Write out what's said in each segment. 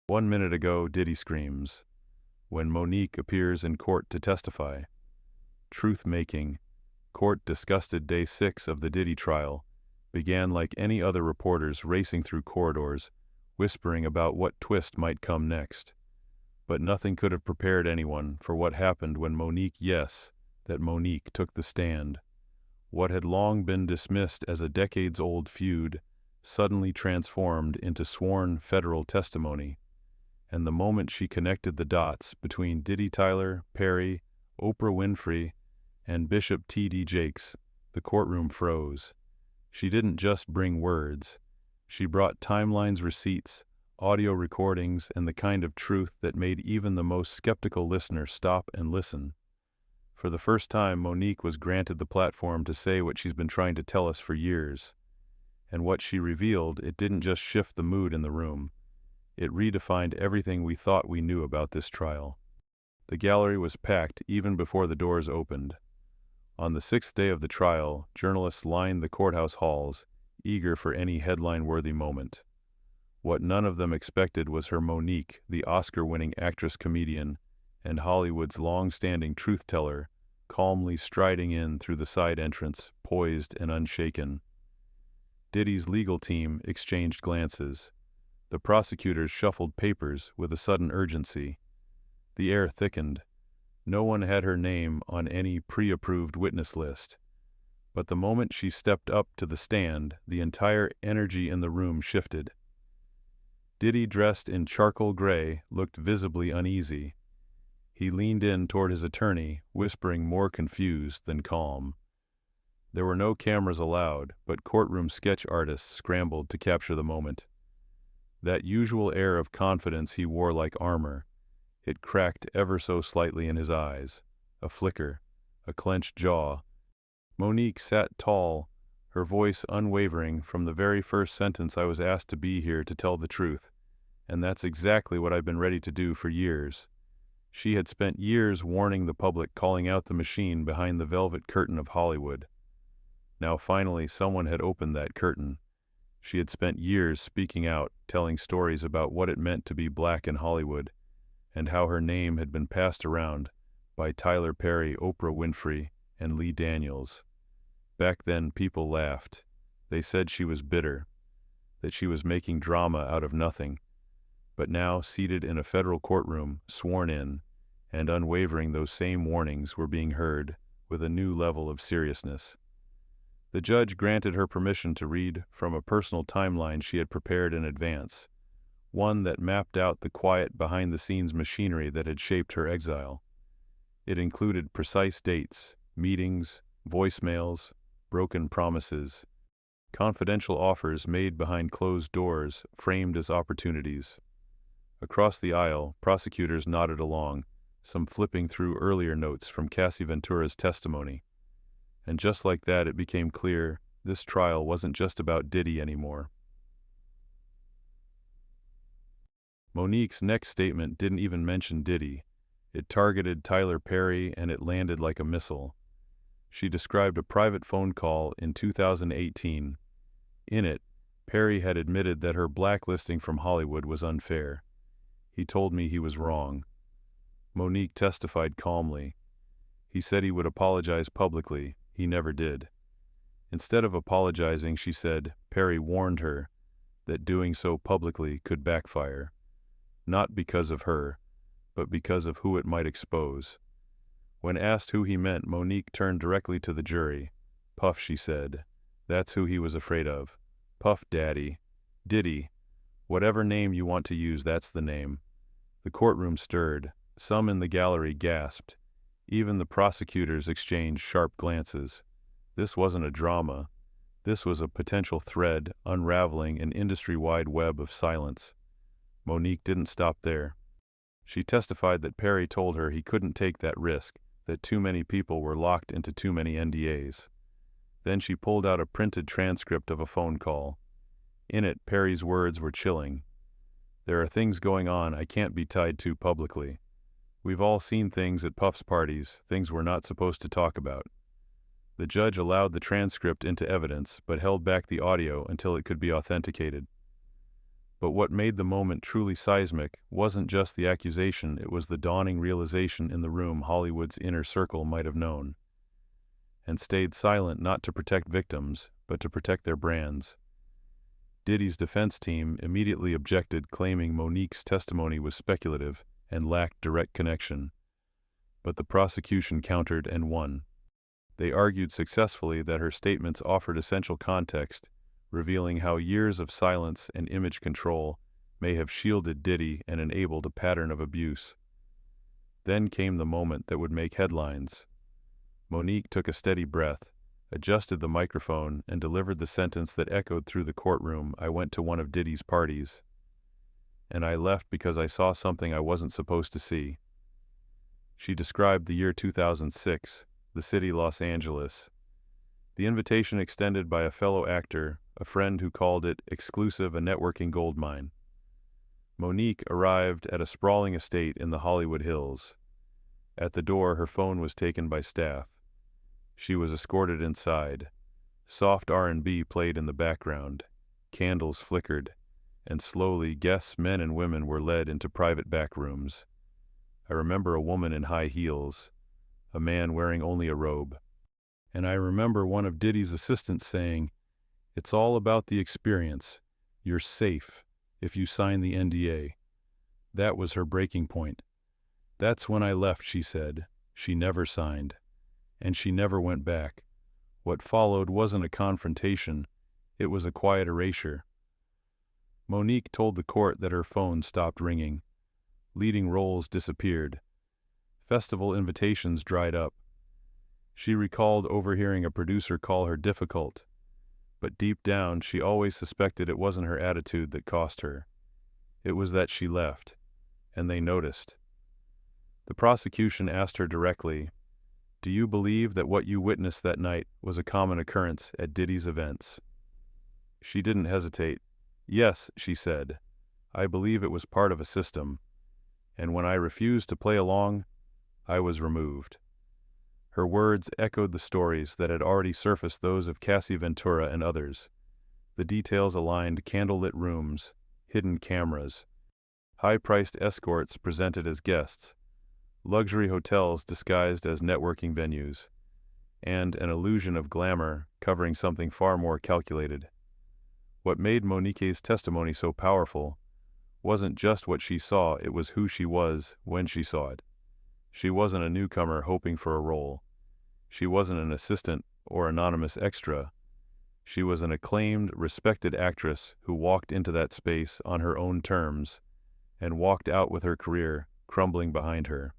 1 minute ago, Diddy screams. When Monique appears in court to testify. Truth-making. Court disgusted. Day 6 of the Diddy trial began like any other reporters racing through corridors, whispering about what twist might come next. But nothing could have prepared anyone for what happened when Monique took the stand. What had long been dismissed as a decades-old feud suddenly transformed into sworn federal testimony. And the moment she connected the dots between Diddy, Tyler, Perry, Oprah Winfrey, and Bishop T.D. Jakes, the courtroom froze. She didn't just bring words. She brought timelines, receipts, audio recordings, and the kind of truth that made even the most skeptical listener stop and listen. For the first time, Monique was granted the platform to say what she's been trying to tell us for years. And what she revealed, it didn't just shift the mood in the room. It redefined everything we thought we knew about this trial. The gallery was packed even before the doors opened. On the 6th day of the trial, journalists lined the courthouse halls, eager for any headline-worthy moment. What none of them expected was her Monique, the Oscar-winning actress-comedian, and Hollywood's long-standing truth-teller, calmly striding in through the side entrance, poised and unshaken. Diddy's legal team exchanged glances. The prosecutors shuffled papers with a sudden urgency. The air thickened. No one had her name on any pre-approved witness list. But the moment she stepped up to the stand, the entire energy in the room shifted. Diddy, dressed in charcoal gray, looked visibly uneasy. He leaned in toward his attorney, whispering, more confused than calm. There were no cameras allowed, but courtroom sketch artists scrambled to capture the moment. That usual air of confidence he wore like armor. It cracked ever so slightly in his eyes. A flicker, a clenched jaw. Monique sat tall, her voice unwavering. From the very first sentence, I was asked to be here to tell the truth. And that's exactly what I've been ready to do for years. She had spent years warning the public, calling out the machine behind the velvet curtain of Hollywood. Now finally someone had opened that curtain. She had spent years speaking out, telling stories about what it meant to be black in Hollywood, and how her name had been passed around by Tyler Perry, Oprah Winfrey, and Lee Daniels. Back then, people laughed. They said she was bitter, that she was making drama out of nothing. But now, seated in a federal courtroom, sworn in, and unwavering, those same warnings were being heard with a new level of seriousness. The judge granted her permission to read from a personal timeline she had prepared in advance, one that mapped out the quiet behind-the-scenes machinery that had shaped her exile. It included precise dates, meetings, voicemails, broken promises, confidential offers made behind closed doors, framed as opportunities. Across the aisle, prosecutors nodded along, some flipping through earlier notes from Cassie Ventura's testimony. And just like that, it became clear this trial wasn't just about Diddy anymore. Monique's next statement didn't even mention Diddy. It targeted Tyler Perry, and it landed like a missile. She described a private phone call in 2018. In it, Perry had admitted that her blacklisting from Hollywood was unfair. He told me he was wrong. Monique testified calmly. He said he would apologize publicly. He never did. Instead of apologizing, she said, Perry warned her that doing so publicly could backfire. Not because of her, but because of who it might expose. When asked who he meant, Monique turned directly to the jury. Puff, she said. That's who he was afraid of. Puff Daddy. Diddy. Whatever name you want to use, that's the name. The courtroom stirred. Some in the gallery gasped. Even the prosecutors exchanged sharp glances. This wasn't a drama. This was a potential thread unraveling an industry-wide web of silence. Monique didn't stop there. She testified that Perry told her he couldn't take that risk, that too many people were locked into too many NDAs. Then she pulled out a printed transcript of a phone call. In it, Perry's words were chilling. There are things going on I can't be tied to publicly. We've all seen things at Puff's parties, things we're not supposed to talk about. The judge allowed the transcript into evidence, but held back the audio until it could be authenticated. But what made the moment truly seismic wasn't just the accusation, it was the dawning realization in the room Hollywood's inner circle might have known, and stayed silent not to protect victims, but to protect their brands. Diddy's defense team immediately objected, claiming Monique's testimony was speculative and lacked direct connection. But the prosecution countered and won. They argued successfully that her statements offered essential context, revealing how years of silence and image control may have shielded Diddy and enabled a pattern of abuse. Then came the moment that would make headlines. Monique took a steady breath, adjusted the microphone, and delivered the sentence that echoed through the courtroom. "I went to one of Diddy's parties, and I left because I saw something I wasn't supposed to see." She described the year 2006, the city Los Angeles. The invitation extended by a fellow actor, a friend who called it exclusive, a networking goldmine. Monique arrived at a sprawling estate in the Hollywood Hills. At the door, her phone was taken by staff. She was escorted inside. Soft R&B played in the background. Candles flickered, and slowly guests, men and women, were led into private back rooms. I remember a woman in high heels, a man wearing only a robe. And I remember one of Diddy's assistants saying, "It's all about the experience. You're safe if you sign the NDA." That was her breaking point. "That's when I left," she said. She never signed. And she never went back. What followed wasn't a confrontation, it was a quiet erasure. Monique told the court that her phone stopped ringing. Leading roles disappeared. Festival invitations dried up. She recalled overhearing a producer call her difficult, but deep down she always suspected it wasn't her attitude that cost her. It was that she left, and they noticed. The prosecution asked her directly, "Do you believe that what you witnessed that night was a common occurrence at Diddy's events?" She didn't hesitate. "Yes," she said. "I believe it was part of a system. And when I refused to play along, I was removed." Her words echoed the stories that had already surfaced, those of Cassie Ventura and others. The details aligned: candlelit rooms, hidden cameras, high-priced escorts presented as guests, luxury hotels disguised as networking venues, and an illusion of glamour covering something far more calculated. What made Monique's testimony so powerful wasn't just what she saw, it was who she was when she saw it. She wasn't a newcomer hoping for a role. She wasn't an assistant or anonymous extra. She was an acclaimed, respected actress who walked into that space on her own terms and walked out with her career crumbling behind her.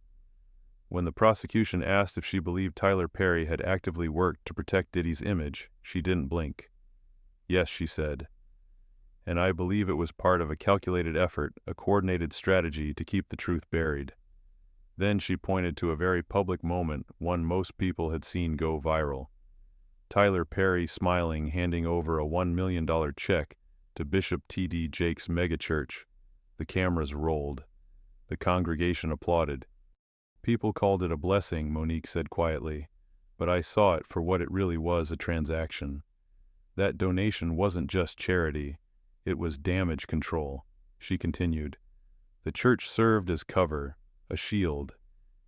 When the prosecution asked if she believed Tyler Perry had actively worked to protect Diddy's image, she didn't blink. "Yes," she said. "And I believe it was part of a calculated effort, a coordinated strategy to keep the truth buried." Then she pointed to a very public moment, one most people had seen go viral. Tyler Perry smiling, handing over a $1 million check to Bishop T.D. Jakes' megachurch. The cameras rolled. The congregation applauded. "People called it a blessing," Monique said quietly, "but I saw it for what it really was, a transaction. That donation wasn't just charity, it was damage control." She continued. "The church served as cover, a shield,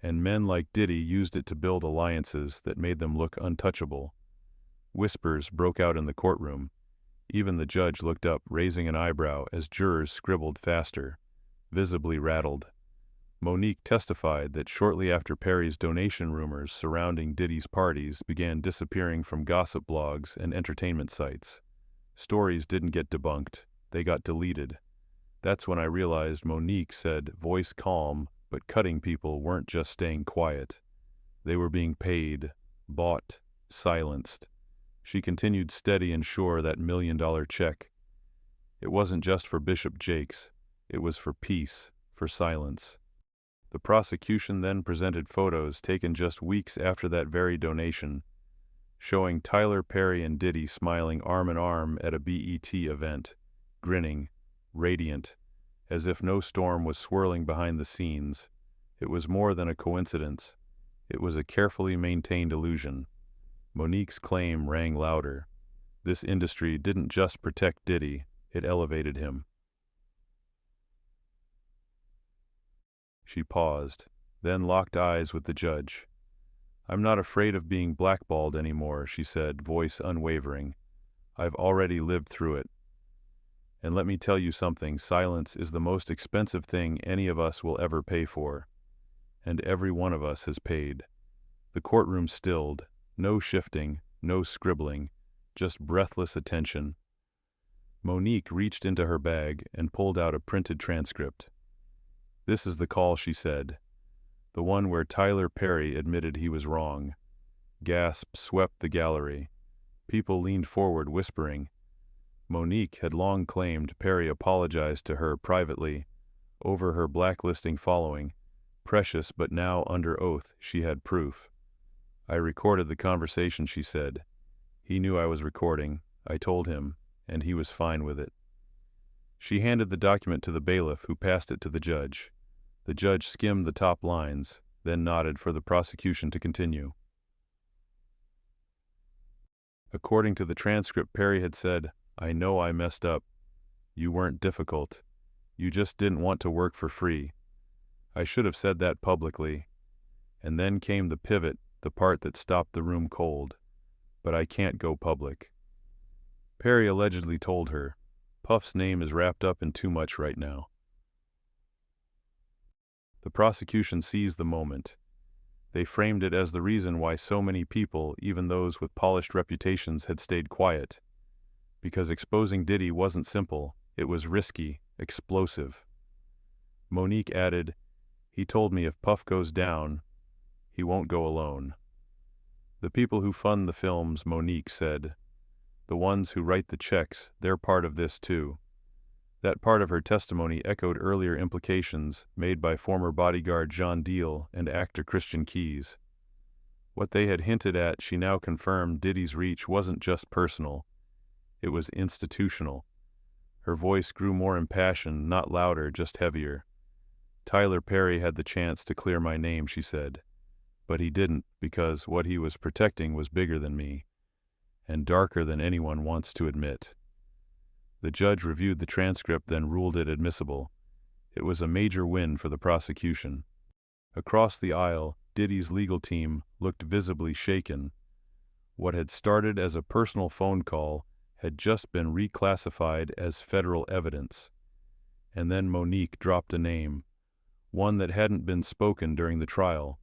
and men like Diddy used it to build alliances that made them look untouchable." Whispers broke out in the courtroom. Even the judge looked up, raising an eyebrow as jurors scribbled faster, visibly rattled. Monique testified that shortly after Perry's donation, rumors surrounding Diddy's parties began disappearing from gossip blogs and entertainment sites. Stories didn't get debunked, they got deleted. "That's when I realized," Monique said, voice calm, but cutting, people weren't just staying quiet. They were being paid, bought, silenced. She continued, steady and sure, that $1 million check. It wasn't just for Bishop Jakes, it was for peace, for silence. The prosecution then presented photos taken just weeks after that very donation, showing Tyler Perry and Diddy smiling arm in arm at a BET event, grinning, radiant, as if no storm was swirling behind the scenes. It was more than a coincidence. It was a carefully maintained illusion. Monique's claim rang louder. This industry didn't just protect Diddy, it elevated him. She paused, then locked eyes with the judge. "I'm not afraid of being blackballed anymore," she said, voice unwavering. "I've already lived through it. And let me tell you something, silence is the most expensive thing any of us will ever pay for. And every one of us has paid." The courtroom stilled. No shifting, no scribbling, just breathless attention. Monique reached into her bag and pulled out a printed transcript. "This is the call," she said. "The one where Tyler Perry admitted he was wrong." Gasps swept the gallery. People leaned forward whispering. Monique had long claimed Perry apologized to her privately over her blacklisting following. Precious, but now under oath, she had proof. "I recorded the conversation," she said. "He knew I was recording. I told him, and he was fine with it." She handed the document to the bailiff, who passed it to the judge. The judge skimmed the top lines, then nodded for the prosecution to continue. According to the transcript, Perry had said, "I know I messed up. You weren't difficult. You just didn't want to work for free. I should have said that publicly." And then came the pivot, the part that stopped the room cold. "But I can't go public." Perry allegedly told her, "Puff's name is wrapped up in too much right now." The prosecution seized the moment. They framed it as the reason why so many people, even those with polished reputations, had stayed quiet. Because exposing Diddy wasn't simple, it was risky, explosive. Monique added, "He told me if Puff goes down, he won't go alone." "The people who fund the films," Monique said. "The ones who write the checks, they're part of this too." That part of her testimony echoed earlier implications made by former bodyguard John Deal and actor Christian Keys. What they had hinted at, she now confirmed. Diddy's reach wasn't just personal. It was institutional. Her voice grew more impassioned, not louder, just heavier. "Tyler Perry had the chance to clear my name," she said. "But he didn't, because what he was protecting was bigger than me, and darker than anyone wants to admit." The judge reviewed the transcript, then ruled it admissible. It was a major win for the prosecution. Across the aisle, Diddy's legal team looked visibly shaken. What had started as a personal phone call had just been reclassified as federal evidence. And then Monique dropped a name, one that hadn't been spoken during the trial.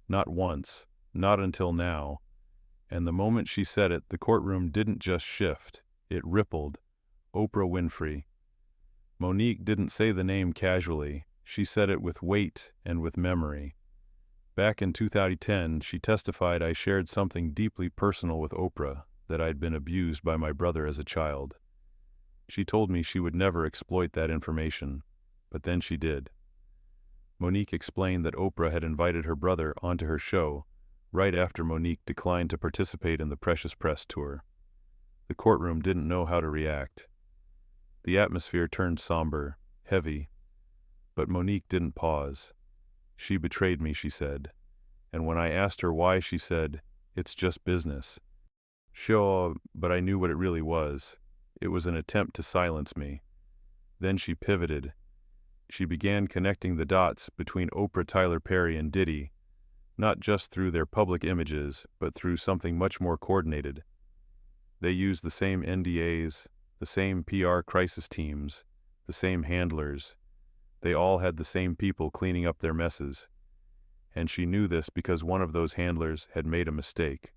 Not once, not until now. And the moment she said it, the courtroom didn't just shift, it rippled. Oprah Winfrey. Monique didn't say the name casually. She said it with weight and with memory. Back in 2010, she testified, "I shared something deeply personal with Oprah, that I'd been abused by my brother as a child. She told me she would never exploit that information, but then she did." Monique explained that Oprah had invited her brother onto her show right after Monique declined to participate in the Precious Press tour. The courtroom didn't know how to react. The atmosphere turned somber, heavy. But Monique didn't pause. "She betrayed me," she said. And when I asked her why, she said, "It's just business." "Sure, but I knew what it really was. It was an attempt to silence me." Then she pivoted. She began connecting the dots between Oprah, Tyler Perry, and Diddy, not just through their public images, but through something much more coordinated. They used the same NDAs, the same PR crisis teams, the same handlers. They all had the same people cleaning up their messes. And she knew this because one of those handlers had made a mistake.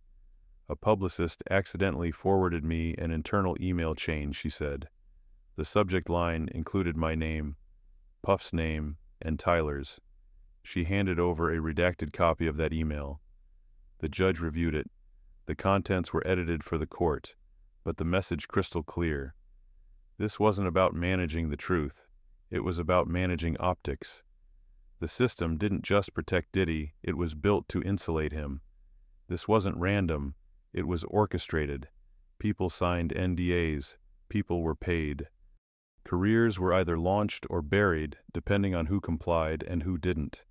"A publicist accidentally forwarded me an internal email chain," she said. "The subject line included my name, Puff's name, and Tyler's." She handed over a redacted copy of that email. The judge reviewed it. The contents were edited for the court, but the message crystal clear. This wasn't about managing the truth. It was about managing optics. The system didn't just protect Diddy, it was built to insulate him. This wasn't random, it was orchestrated. People signed NDAs, people were paid. Careers were either launched or buried, depending on who complied and who didn't.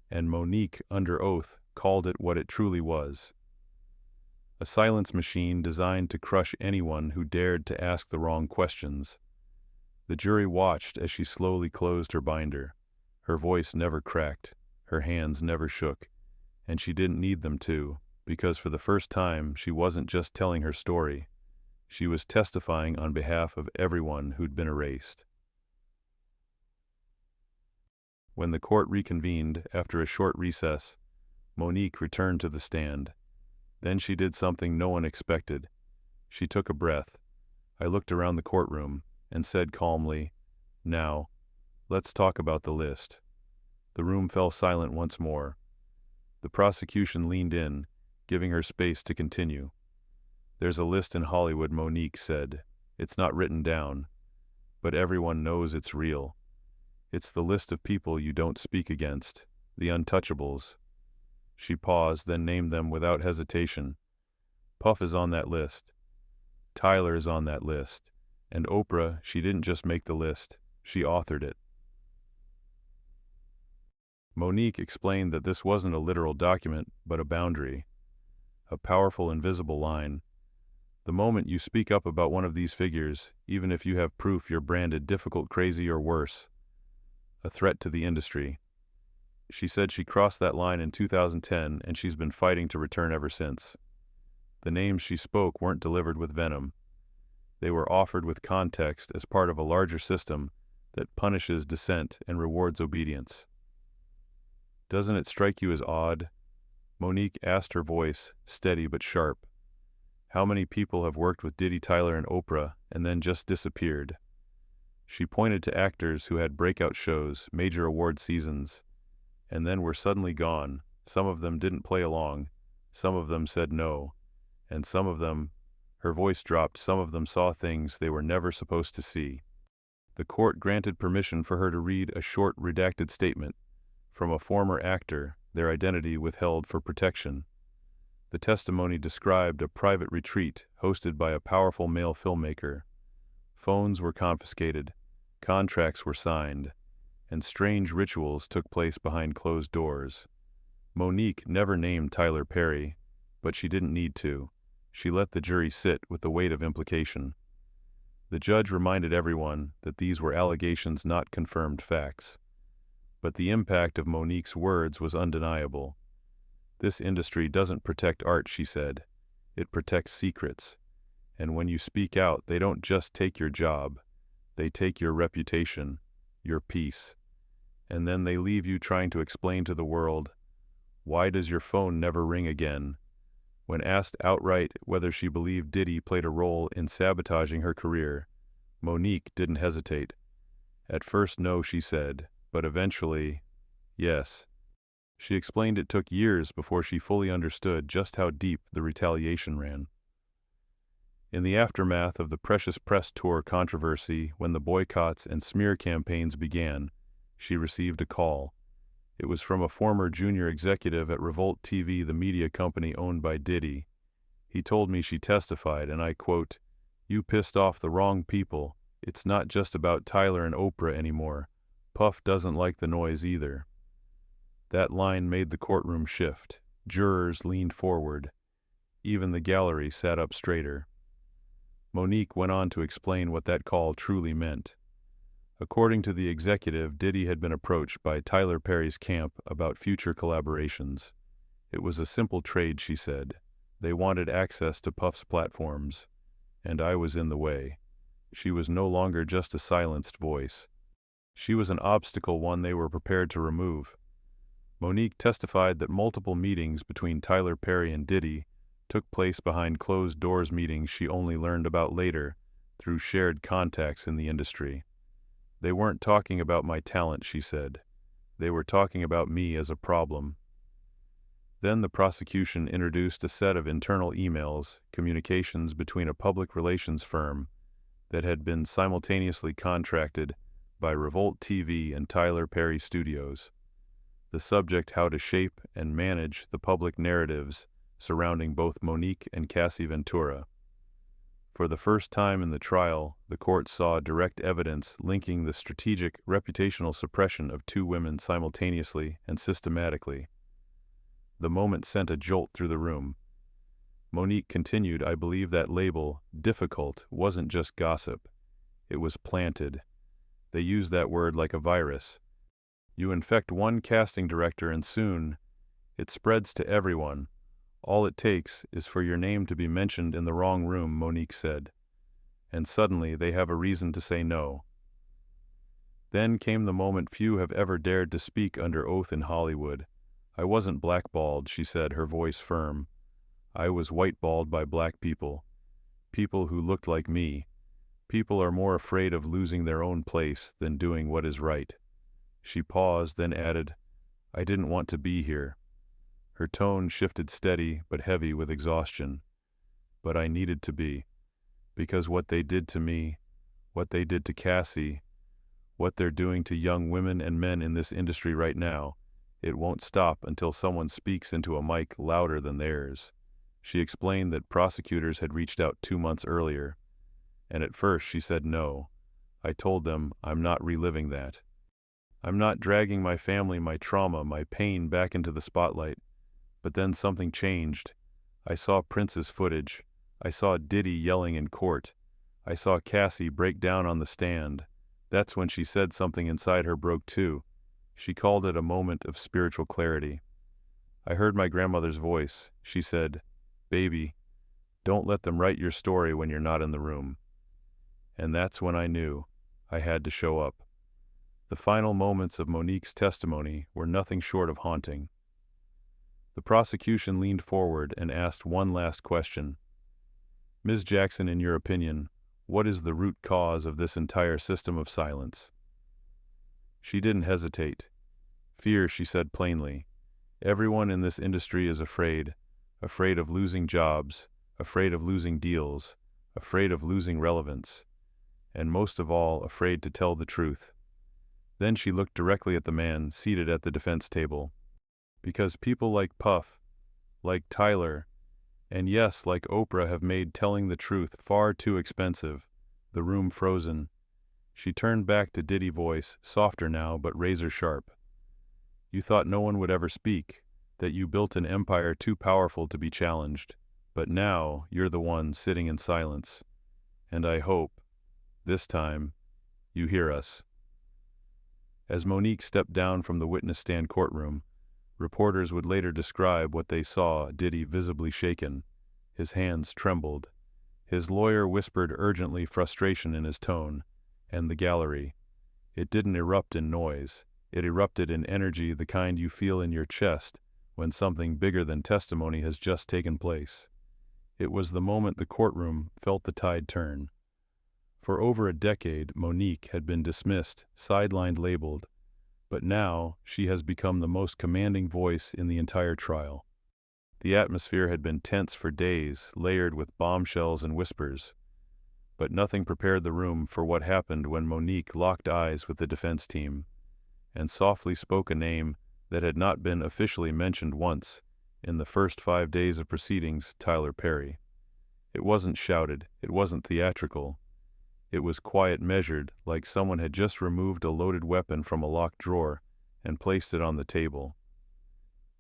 And Monique, under oath, called it what it truly was. A silence machine designed to crush anyone who dared to ask the wrong questions. The jury watched as she slowly closed her binder. Her voice never cracked, her hands never shook, and she didn't need them to, because for the first time she wasn't just telling her story, she was testifying on behalf of everyone who'd been erased. When the court reconvened after a short recess, Monique returned to the stand. Then she did something no one expected. She took a breath. I looked around the courtroom and said calmly, "Now, let's talk about the list." The room fell silent once more. The prosecution leaned in, giving her space to continue. "There's a list in Hollywood," Monique said. "It's not written down, but everyone knows it's real. It's the list of people you don't speak against, the untouchables." She paused, then named them without hesitation. Puff is on that list. Tyler is on that list. And Oprah, she didn't just make the list, she authored it. Monique explained that this wasn't a literal document, but a boundary. A powerful invisible line. The moment you speak up about one of these figures, even if you have proof you're branded difficult, crazy, or worse, a threat to the industry. She said she crossed that line in 2010 and she's been fighting to return ever since. The names she spoke weren't delivered with venom. They were offered with context as part of a larger system that punishes dissent and rewards obedience. "Doesn't it strike you as odd?" Monique asked, her voice steady but sharp. "How many people have worked with Diddy, Tyler, and Oprah and then just disappeared?" She pointed to actors who had breakout shows, major award seasons, and then were suddenly gone. Some of them didn't play along. Some of them said no. And some of them, her voice dropped, some of them saw things they were never supposed to see. The court granted permission for her to read a short redacted statement from a former actor, their identity withheld for protection. The testimony described a private retreat hosted by a powerful male filmmaker. Phones were confiscated, contracts were signed, and strange rituals took place behind closed doors. Monique never named Tyler Perry, but she didn't need to. She let the jury sit with the weight of implication. The judge reminded everyone that these were allegations, not confirmed facts. But the impact of Monique's words was undeniable. "This industry doesn't protect art," she said. "It protects secrets. And when you speak out, they don't just take your job. They take your reputation, your peace. And then they leave you trying to explain to the world, why does your phone never ring again?" When asked outright whether she believed Diddy played a role in sabotaging her career, Monique didn't hesitate. "At first, no," she said, "but eventually, yes." She explained it took years before she fully understood just how deep the retaliation ran. In the aftermath of the Precious Press Tour controversy, when the boycotts and smear campaigns began, she received a call. It was from a former junior executive at Revolt TV, the media company owned by Diddy. He told me she testified, and I quote, "You pissed off the wrong people. It's not just about Tyler and Oprah anymore. Puff doesn't like the noise either." That line made the courtroom shift. Jurors leaned forward. Even the gallery sat up straighter. Monique went on to explain what that call truly meant. According to the executive, Diddy had been approached by Tyler Perry's camp about future collaborations. It was a simple trade, she said. They wanted access to Puff's platforms, and I was in the way. She was no longer just a silenced voice. She was an obstacle, one they were prepared to remove. Monique testified that multiple meetings between Tyler Perry and Diddy took place behind closed doors, meetings she only learned about later through shared contacts in the industry. "They weren't talking about my talent," she said. "They were talking about me as a problem." Then the prosecution introduced a set of internal emails, communications between a public relations firm that had been simultaneously contracted by Revolt TV and Tyler Perry Studios. The subject: how to shape and manage the public narratives surrounding both Monique and Cassie Ventura. For the first time in the trial, the court saw direct evidence linking the strategic, reputational suppression of two women simultaneously and systematically. The moment sent a jolt through the room. Monique continued, "I believe that label, difficult, wasn't just gossip. It was planted. They used that word like a virus. You infect one casting director and soon, it spreads to everyone. All it takes is for your name to be mentioned in the wrong room, Monique said. And suddenly they have a reason to say no. Then came the moment few have ever dared to speak under oath in Hollywood. I wasn't blackballed, she said, her voice firm. I was whiteballed by black people. People who looked like me. People are more afraid of losing their own place than doing what is right. She paused, then added, I didn't want to be here. Her tone shifted steady but heavy with exhaustion. But I needed to be. Because what they did to me, what they did to Cassie, what they're doing to young women and men in this industry right now, it won't stop until someone speaks into a mic louder than theirs. She explained that prosecutors had reached out 2 months earlier. And at first she said no. I told them I'm not reliving that. I'm not dragging my family, my trauma, my pain back into the spotlight. But then something changed. I saw Prince's footage. I saw Diddy yelling in court. I saw Cassie break down on the stand. That's when she said something inside her broke too. She called it a moment of spiritual clarity. I heard my grandmother's voice. She said, Baby, don't let them write your story when you're not in the room. And that's when I knew I had to show up. The final moments of Monique's testimony were nothing short of haunting. The prosecution leaned forward and asked one last question. Ms. Jackson, in your opinion, what is the root cause of this entire system of silence? She didn't hesitate. Fear, she said plainly. Everyone in this industry is afraid of losing jobs, afraid of losing deals, afraid of losing relevance, and most of all, afraid to tell the truth. Then she looked directly at the man seated at the defense table. Because people like Puff, like Tyler, and yes, like Oprah have made telling the truth far too expensive. The room frozen. She turned back to Diddy, voice, softer now but razor sharp. You thought no one would ever speak, that you built an empire too powerful to be challenged. But now you're the one sitting in silence. And I hope, this time, you hear us. As Monique stepped down from the witness stand courtroom, reporters would later describe what they saw: Diddy visibly shaken. His hands trembled. His lawyer whispered urgently, frustration in his tone. And the gallery. It didn't erupt in noise. It erupted in energy, the kind you feel in your chest when something bigger than testimony has just taken place. It was the moment the courtroom felt the tide turn. For over a decade, Monique had been dismissed, sidelined, labeled. But now she has become the most commanding voice in the entire trial. The atmosphere had been tense for days, layered with bombshells and whispers. But nothing prepared the room for what happened when Monique locked eyes with the defense team and softly spoke a name that had not been officially mentioned once in the first 5 days of proceedings: Tyler Perry. It wasn't shouted, it wasn't theatrical. It was quiet, measured, like someone had just removed a loaded weapon from a locked drawer and placed it on the table.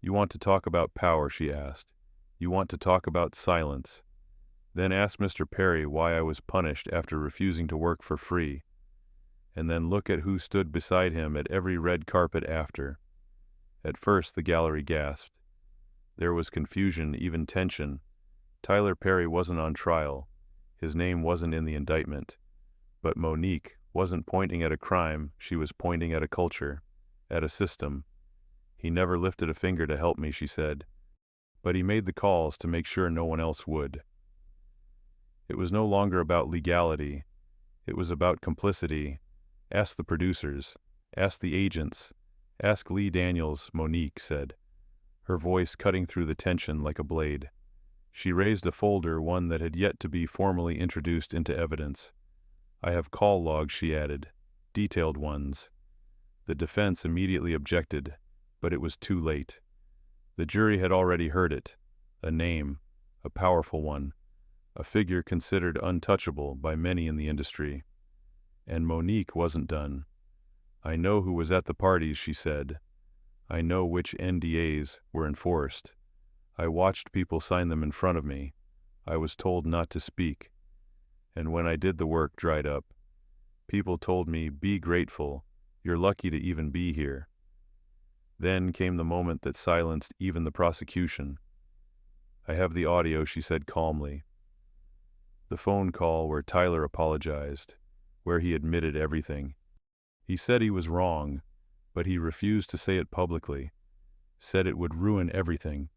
You want to talk about power, she asked. You want to talk about silence. Then ask Mr. Perry why I was punished after refusing to work for free. And then look at who stood beside him at every red carpet after. At first the gallery gasped. There was confusion, even tension. Tyler Perry wasn't on trial. His name wasn't in the indictment. But Monique wasn't pointing at a crime, she was pointing at a culture, at a system. He never lifted a finger to help me, she said. But he made the calls to make sure no one else would. It was no longer about legality. It was about complicity. Ask the producers. Ask the agents. Ask Lee Daniels, Monique said, her voice cutting through the tension like a blade. She raised a folder, one that had yet to be formally introduced into evidence. I have call logs, she added, detailed ones. The defense immediately objected, but it was too late. The jury had already heard it. A name, a powerful one, a figure considered untouchable by many in the industry. And Monique wasn't done. I know who was at the parties, she said. I know which NDAs were enforced. I watched people sign them in front of me. I was told not to speak. And when I did, the work dried up. People told me, be grateful. You're lucky to even be here. Then came the moment that silenced even the prosecution. "I have the audio," she said calmly. The phone call where Tyler apologized, where he admitted everything. He said he was wrong, but he refused to say it publicly, said it would ruin everything.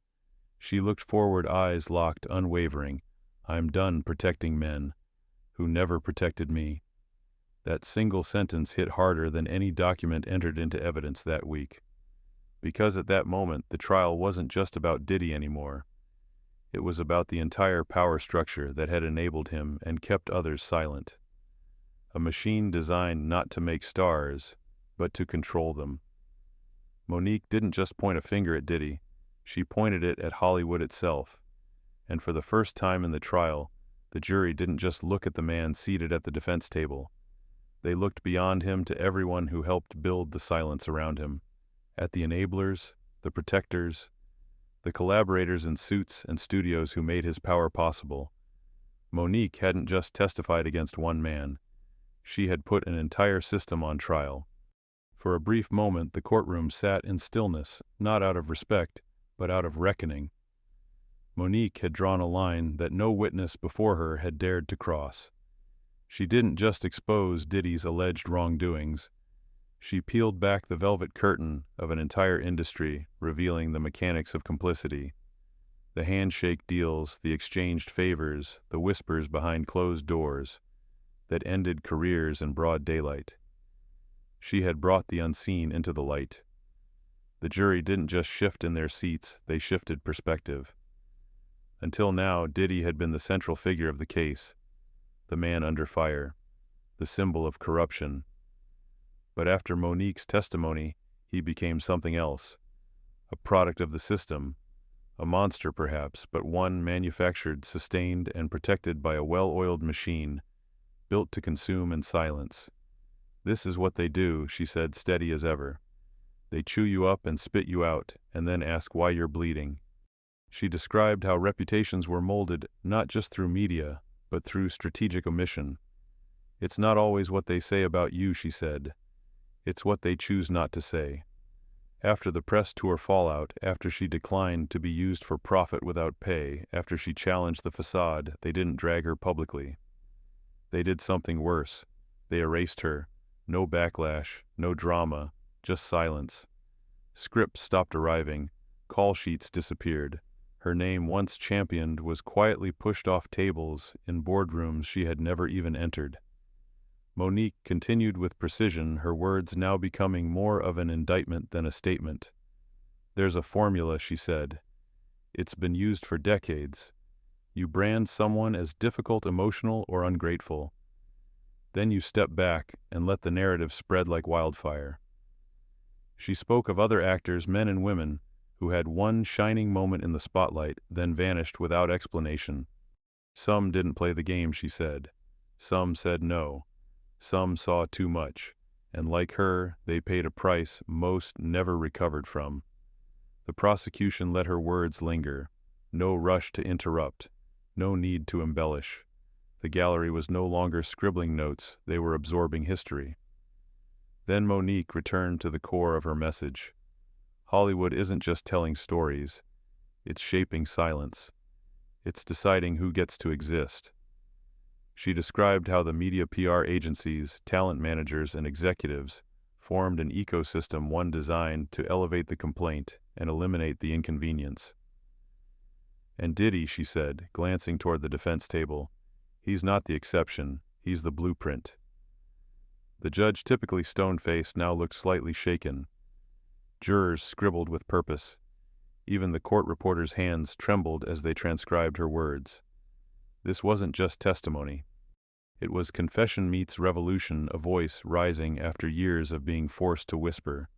She looked forward, eyes locked, unwavering. "I'm done protecting men who never protected me." That single sentence hit harder than any document entered into evidence that week. Because at that moment, the trial wasn't just about Diddy anymore. It was about the entire power structure that had enabled him and kept others silent. A machine designed not to make stars, but to control them. Monique didn't just point a finger at Diddy, she pointed it at Hollywood itself. And for the first time in the trial, the jury didn't just look at the man seated at the defense table. They looked beyond him to everyone who helped build the silence around him, at the enablers, the protectors, the collaborators in suits and studios who made his power possible. Monique hadn't just testified against one man. She had put an entire system on trial. For a brief moment, the courtroom sat in stillness, not out of respect, but out of reckoning. Monique had drawn a line that no witness before her had dared to cross. She didn't just expose Diddy's alleged wrongdoings. She peeled back the velvet curtain of an entire industry, revealing the mechanics of complicity. The handshake deals, the exchanged favors, the whispers behind closed doors that ended careers in broad daylight. She had brought the unseen into the light. The jury didn't just shift in their seats, they shifted perspective. Until now, Diddy had been the central figure of the case, the man under fire, the symbol of corruption. But after Monique's testimony, he became something else, a product of the system, a monster perhaps, but one manufactured, sustained, and protected by a well-oiled machine, built to consume in silence. "This is what they do," she said, steady as ever. "They chew you up and spit you out, and then ask why you're bleeding." She described how reputations were molded not just through media, but through strategic omission. "It's not always what they say about you," she said. "It's what they choose not to say." After the press tour fallout, after she declined to be used for profit without pay, after she challenged the facade, they didn't drag her publicly. They did something worse. They erased her. No backlash, no drama, just silence. Scripts stopped arriving. Call sheets disappeared. Her name, once championed, was quietly pushed off tables in boardrooms she had never even entered. Monique continued with precision, her words now becoming more of an indictment than a statement. "There's a formula," she said. "It's been used for decades. You brand someone as difficult, emotional, or ungrateful. Then you step back and let the narrative spread like wildfire." She spoke of other actors, men and women, who had one shining moment in the spotlight, then vanished without explanation. Some didn't play the game, she said. Some said no. Some saw too much, and like her, they paid a price most never recovered from. The prosecution let her words linger. No rush to interrupt. No need to embellish. The gallery was no longer scribbling notes, they were absorbing history. Then Monique returned to the core of her message. Hollywood isn't just telling stories, it's shaping silence. It's deciding who gets to exist. She described how the media PR agencies, talent managers, and executives formed an ecosystem, one designed to elevate the complaint and eliminate the inconvenience. And Diddy, she said, glancing toward the defense table, he's not the exception, he's the blueprint. The judge, typically stone-faced, now looked slightly shaken. Jurors scribbled with purpose. Even the court reporters' hands trembled as they transcribed her words. This wasn't just testimony. It was confession meets revolution, a voice rising after years of being forced to whisper.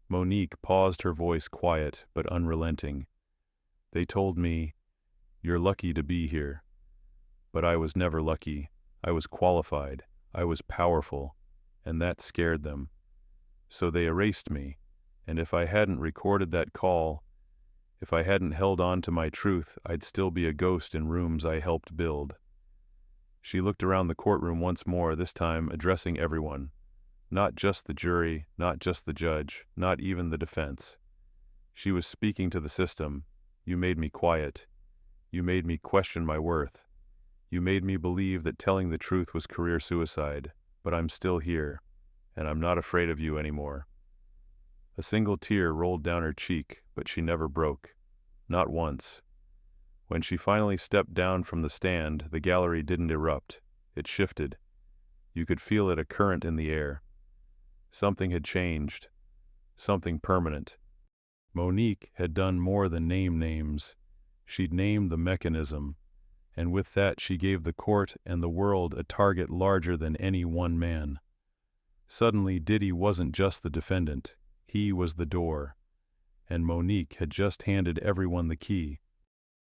Monique paused, her voice quiet but unrelenting. They told me, "You're lucky to be here." But I was never lucky. I was qualified. I was powerful. And that scared them. So they erased me. And if I hadn't recorded that call, if I hadn't held on to my truth, I'd still be a ghost in rooms I helped build. She looked around the courtroom once more, this time addressing everyone. Not just the jury, not just the judge, not even the defense. She was speaking to the system. You made me quiet. You made me question my worth. You made me believe that telling the truth was career suicide, but I'm still here, and I'm not afraid of you anymore. A single tear rolled down her cheek, but she never broke. Not once. When she finally stepped down from the stand, the gallery didn't erupt. It shifted. You could feel it, a current in the air. Something had changed. Something permanent. Monique had done more than name names. She'd named the mechanism, and with that she gave the court and the world a target larger than any one man. Suddenly, Diddy wasn't just the defendant. He was the door. And Monique had just handed everyone the key.